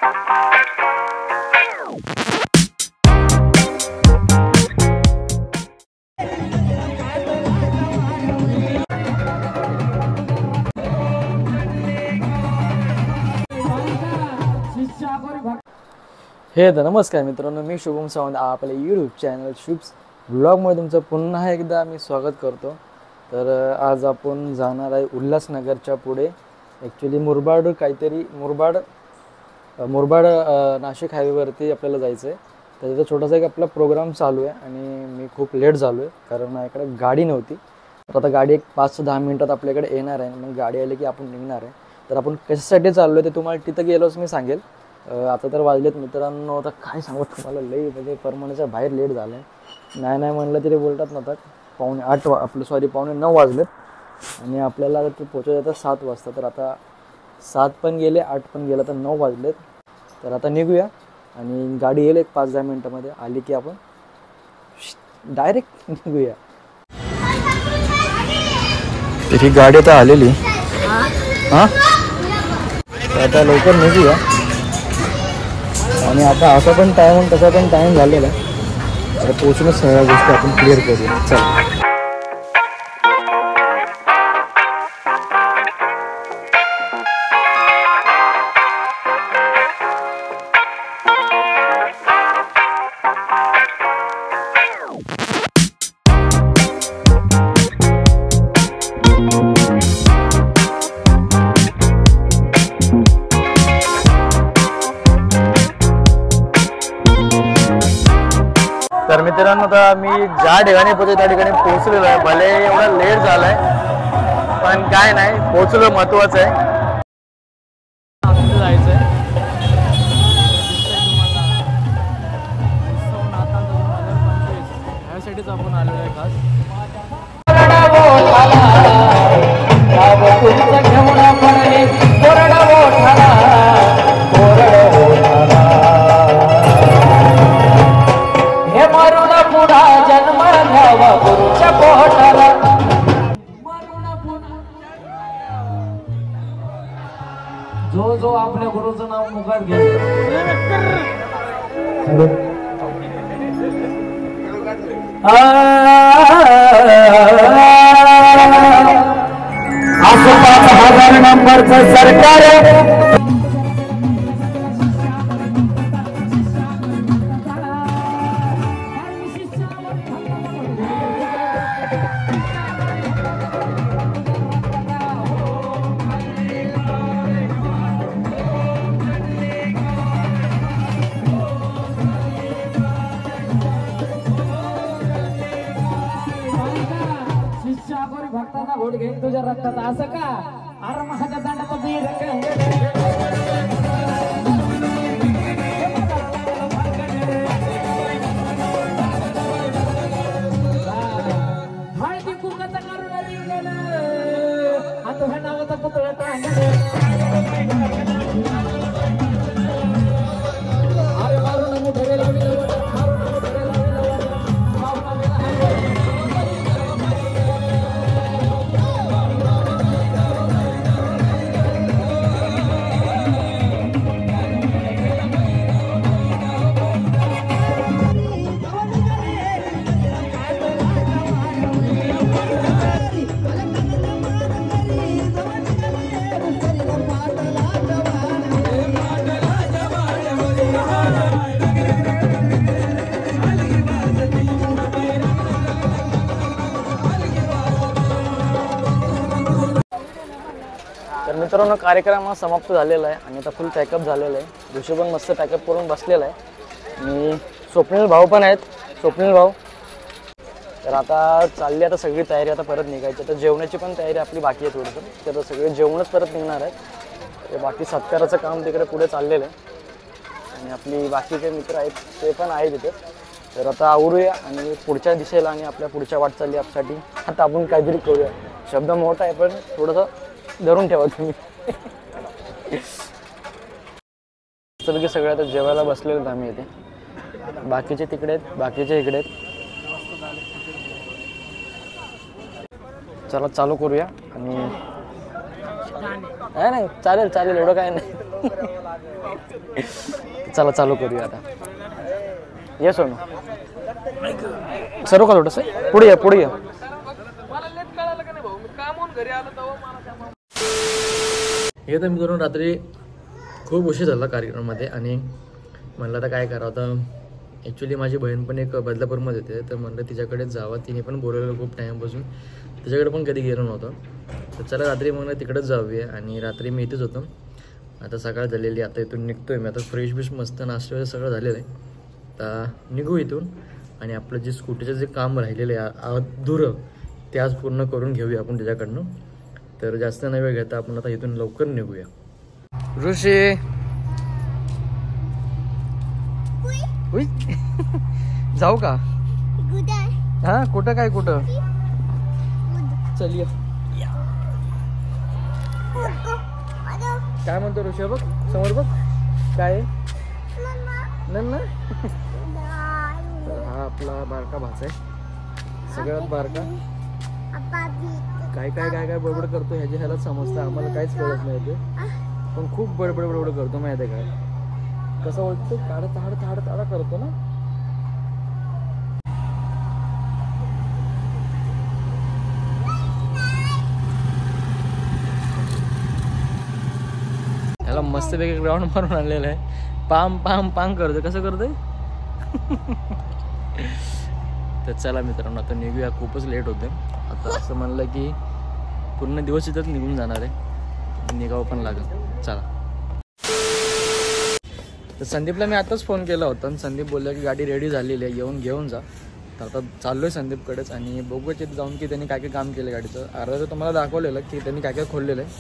हे तर नमस्कार मित्रांनो, मी शुभम सावंत आपल्या यूट्यूब चॅनल शुभ्स ब्लॉगमध्ये तुमचं पुन्हा एकदा मी स्वागत करतो. तर आज आपण जाणार आहे उल्हासनगरच्या पुढे. ॲक्च्युली मुरबाड नाशिक हायवेवरती आपल्याला जायचं आहे. तर तिथं छोटासा एक आपला प्रोग्राम चालू आहे आणि मी खूप लेट झालो आहे कारण माझ्याकडे गाडी नव्हती. तर आता गाडी एक 5 ते 10 मिनटात आपल्याकडे येणार आहे. मग गाडी आली की आपण निघणार आहे. तर आपण कशासाठी चाललो आहे ते तुम्हाला तिथं गेलोच मी सांगेल. आता तर वाजलेत मित्रांनो, आता काय सांगू तुम्हाला, लई म्हणजे परमानेच्या बाहेर लेट झालं आहे. नाही म्हणलं तरी बोलतात ना, आता 9 वाजलेत आणि आपल्याला ते पोचायचं आता 7 वाजता. तर आता 7 पण गेले, 8 पण गेलं, तर 9 वाजलेत. तर आता निघूया आणि गाडी येईल एक 5-10 मिनटामध्ये. आली की आपण डायरेक्ट निघूया. ही गाडी आता आलेली. हां, आता लवकर निघूया. आणि आता असा पण टाईम तसा पण टाईम झालेला आहे. आता पोचूनच सगळ्या गोष्टी आपण क्लिअर करूया. चल. तर मित्रांनो, आता मी ज्या ठिकाणी पोहोचलो त्या ठिकाणी पोहोचलेलो आहे. भले एवढा लेट झालाय पण काय नाही, पोहोचलो महत्वाचं आहे. जायचंय ह्यासाठीच आपण आलेलो आहे खास. जो आपल्या गुरुचं नाव मुखात घेतो असं 5000 नंबरचं सरकार भक्ताचा घोट घेईन तुझ्या रक्ताचा, असं का? अरे माझ्या दांडामध्ये हळदी कुंकाचा करून आता ह्या नावाचा पुतळा अरे मारून मोठं तर मित्रांनो, कार्यक्रम हा समाप्त झालेला आहे आणि आता फुल पॅकअप झालेला आहे. ऋषी पण मस्त पॅकअप करून बसलेला आहे आणि स्वप्नील भाऊ पण आहेत. स्वप्नील भाऊ, तर आता चालली आता सगळी तयारी, आता परत निघायची. तर जेवणाची पण तयारी आपली बाकी आहे थोडंसं. तर सगळे जेवणच परत निघणार आहेत. बाकी सत्काराचं काम तिकडे पुढे चाललेलं आहे आणि आपली बाकीचे मित्र आहेत ते पण आहेत तिथे. तर आता आवरूया आणि पुढच्या दिशेला आणि आपल्या पुढच्या वाटचालीसाठी आता आपण काहीतरी करूया. शब्द मोठा आहे पण थोडंसं धरून ठेवा तुम्ही. सगळे सगळे आता जेवायला बसलेले आम्ही इथे. बाकीचे तिकडे आहेत, बाकीचे इकडे आहेत. चला चालू करूया आणि नाही चालेल एवढं काय नाही. चला चालू करूया आता. ये सोनू सर्व का थोडस पुढे या पुढे या. हे तर मी करून रात्री खूप उशीर झाला कार्यक्रमामध्ये आणि म्हणलं आता काय करावं. आता ॲक्च्युली माझी बहीण पण एक बदलापूरमध्ये येते तर म्हणलं तिच्याकडेच जावं. तिने पण बोलवलं खूप टाईमपासून, तिच्याकडे पण कधी गेलो नव्हतं. तर चला रात्री म्हणलं तिकडेच जाऊया आणि रात्री मी इथेच होतो. आता सकाळ झालेली, आता इथून निघतोय मी. आता फ्रेश बिश मस्त नाश्ता वगैरे सगळं झालेलं आहे. आता निघू इथून आणि आपलं जे स्कूटीचं जे काम राहिलेलं आहे अधुरं ते आज पूर्ण करून घेऊया आपण त्याच्याकडनं. तर जास्त नाही वेळ घेता आपण आता इथून लवकर निघूया. ऋषी जाऊ का? हा कुठं काय कुठं चल या. काय म्हणतो ऋषी? बघ समोर बघ काय ना. हा आपला बारका भाचा आहे, सगळ्यात बारका. काय काय काय काय बडबड करतो ह्याची ह्याला समजतं, आम्हाला काहीच कळत नाही ते. पण खूप बडबड करतो माहिती आहे काय? कसं बोलतो ताडा करतो ना. ह्याला मस्तपैकी ग्राउंड मारून आणलेलं आहे. पाम पाम पाम करतोय. कसं करतोय? तर चला मित्रांनो आता निघूया, खूपच लेट होते. आता असं म्हणलं की पूर्ण दिवस इथंच निघून जाणार आहे, निघावं पण लागेल. चला. तर संदीपला मी आताच फोन केला होता आणि संदीप बोलला की गाडी रेडी झालेली आहे, येऊन घेऊन जा. तर आता चाललो आहे संदीपकडेच आणि बघूया तिथे जाऊन की त्यांनी काय काय काम केलं गाडीचं. अर्धा तुम्हाला दाखवलेलं की त्यांनी काय काय खोललेलं आहे.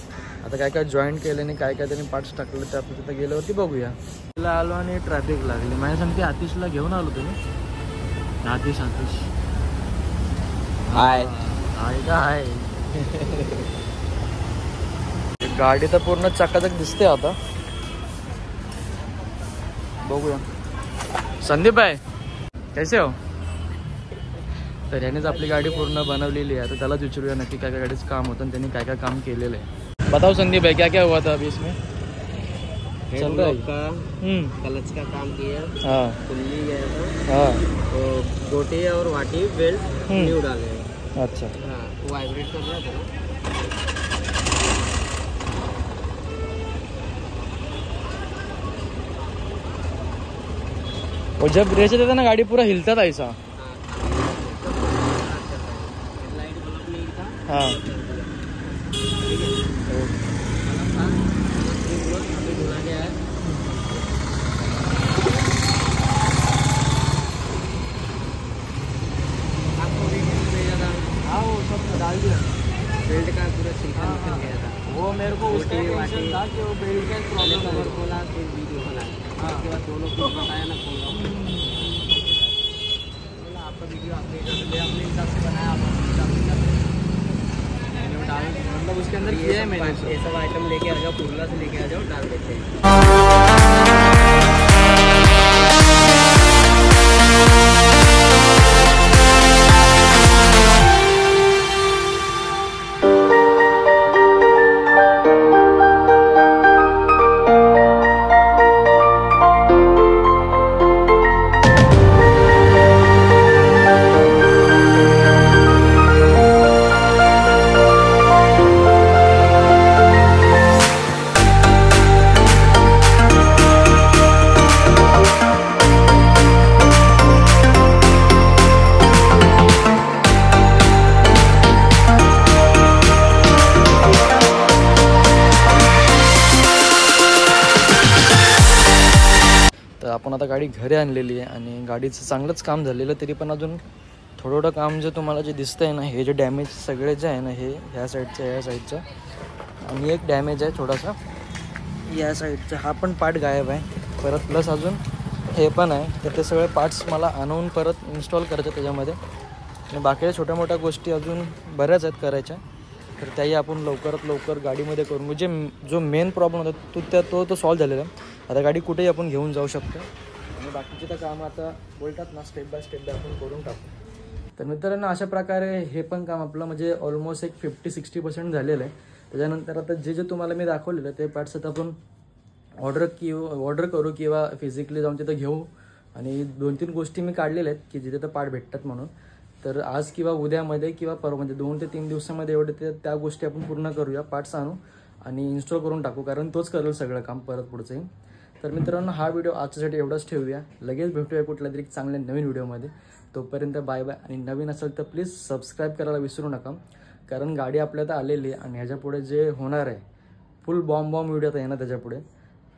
आता काय काय जॉईंट केलं आणि काय काय त्यांनी पार्ट्स टाकले ते आपण तिथं गेल्यावरती बघूया. तिला आलो आणि ट्रॅफिक लागली. माझ्या सांगते आतिशला घेऊन आलो तुम्ही. आतिश हाय हाय का हाय. गाडी तर पूर्ण चकाचक दिसते. आता बघूया. संदीप आहे कैसे हो? तर यानेच आपली गाडी पूर्ण बनवलेली आहे. आता त्यालाच विचारूया नक्की काय काय गाडीचं काम होतं आणि त्यांनी काय काय काम केलेलं आहे. बताओ संदीप है क्या क्या हुआ था अभी इसमें? चल रहा है क्लच का काम किया, हाँ पुल्ली गया था, हाँ तो गोटे और वाटी बेल्ट न्यू डाले. अच्छा हाँ वाइब्रेट कर रहा था ना. और जब रेस देता ना गाड़ी पूरा हिलता था ऐसा. लाइट बल्ब नहीं था. हाँ अभी धुला गया है. आपको वीडियो भेजा था. हाँ वो सब डाल दिया. बेल्ट का पूरा छिलका निकल गया था. वो मेरे को उसका टेंशन था कि वो बेल्ट का प्रॉब्लम प्रॉब्लम नंबर खोला फिर वीडियो बनाया. उसके बाद दोनों को बताया ना खोला. बोला आपका वीडियो आपने अपने हिसाब से बनाया, आप अपने हिसाब से कर मतलब उसके अंदर किया है मैंने. ये सब आइटम लेके आ जाओ, पुरला से लेके आ जाओ, डाल देते हैं. आपण आता गाडी घरी आणलेली आहे आणि गाडीचं चांगलंच काम झालेलं. तरी पण अजून थोडं काम जे तुम्हाला जे दिसतं आहे ना, हे जे डॅमेज सगळे जे आहे ना, हे ह्या साईडचं आणि एक डॅमेज आहे थोडासा या साईडचा. हा पण पार्ट गायब आहे परत. प्लस अजून हे पण आहे. तर ते सगळे पार्ट्स मला आणून परत इन्स्टॉल करायचे त्याच्यामध्ये. आणि बाकीच्या छोट्या मोठ्या गोष्टी अजून बऱ्याच आहेत करायच्या. तर त्याही आपण लवकरात लवकर गाडीमध्ये करून जो मेन प्रॉब्लेम होता तो सॉल्व्ह झालेला आहे. आता गाडी कुठेही आपण घेऊन जाऊ शकतो आणि बाकीचे तर कामं आता बोलतात ना स्टेप बाय स्टेप आपण करून टाकू. तर मित्रांनो अशा प्रकारे हे पण काम आपलं म्हणजे ऑलमोस्ट एक 50-60% झालेलं आहे. त्याच्यानंतर आता जे तुम्हाला मी दाखवलेलं ते पार्ट्स आता आपण ऑर्डर करू किंवा फिजिकली जाऊन तिथं घेऊ. आणि 2-3 गोष्टी मी काढलेल्या आहेत की जिथे तर पार्ट भेटतात म्हणून. तर आज किंवा उद्यामध्ये किंवा परवामध्ये 2 ते 3 दिवसामध्ये एवढे त्या गोष्टी आपण पूर्ण करूया, पार्ट्स आणू आणि इन्स्टॉल करून टाकू, कारण तोच करेल सगळं काम परत पुढचंही. तर मित्रांनो, हा व्हिडिओ आजच्यासाठी एवढाच ठेवूया. लगेच भेटूया कुठल्या तरी चांगल्या नवीन व्हिडिओमध्ये. तोपर्यंत बाय बाय. आणि नवीन असेल तर प्लीज सबस्क्राईब करायला विसरू नका, कारण गाडी आपल्या तर आलेली आहे आणि ह्याच्यापुढे जे होणार आहे फुल बॉम्ब व्हिडिओ आता येणार त्याच्यापुढे.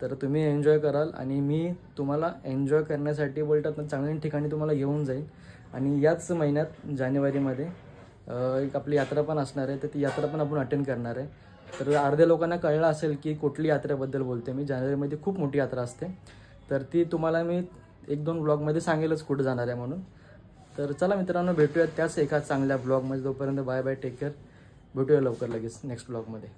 तर तुम्ही एन्जॉय कराल आणि मी तुम्हाला एन्जॉय करण्यासाठी बोलतात ना चांगल्या ठिकाणी तुम्हाला घेऊन जाईल. आणि याच महिन्यात जानेवारीमध्ये एक आपली यात्रा पण असणार आहे, तर ती यात्रा पण आपण अटेंड करणार आहे. तर अर्ध्या लोकांना कळलं असेल की कुठली यात्रेबद्दल बोलते मी. जानेवारीमध्ये खूप मोठी यात्रा असते, तर ती तुम्हाला मी 1-2 ब्लॉगमध्ये सांगेलच कुठं जाणार आहे म्हणून. तर चला मित्रांनो, भेटूया त्याच एका चांगल्या ब्लॉगमध्ये. तोपर्यंत बाय बाय, टेक केअर. भेटूया लवकर लगेच नेक्स्ट ब्लॉगमध्ये.